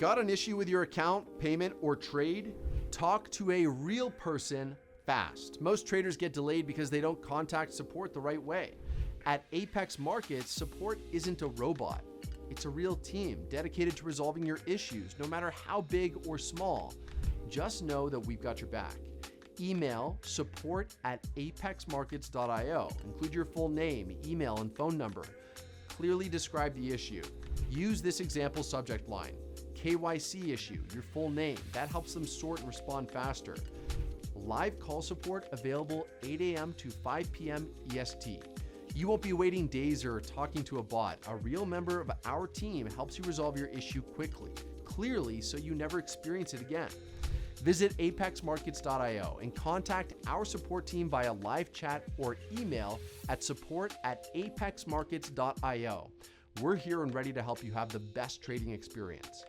Got an issue with your account, payment, or trade? Talk to a real person fast. Most traders get delayed because they don't contact support the right way. At Apex Markets, support isn't a robot. It's a real team dedicated to resolving your issues, no matter how big or small. Just know that we've got your back. Email support@apexmarkets.io. Include your full name, email, and phone number. Clearly describe the issue. Use this example subject line. KYC issue, your full name. That helps them sort and respond faster. Live call support available 8 a.m. to 5 p.m. EST. You won't be waiting days or talking to a bot. A real member of our team helps you resolve your issue quickly, clearly, so you never experience it again. Visit apexmarkets.io and contact our support team via live chat or email at support@apexmarkets.io. We're here and ready to help you have the best trading experience.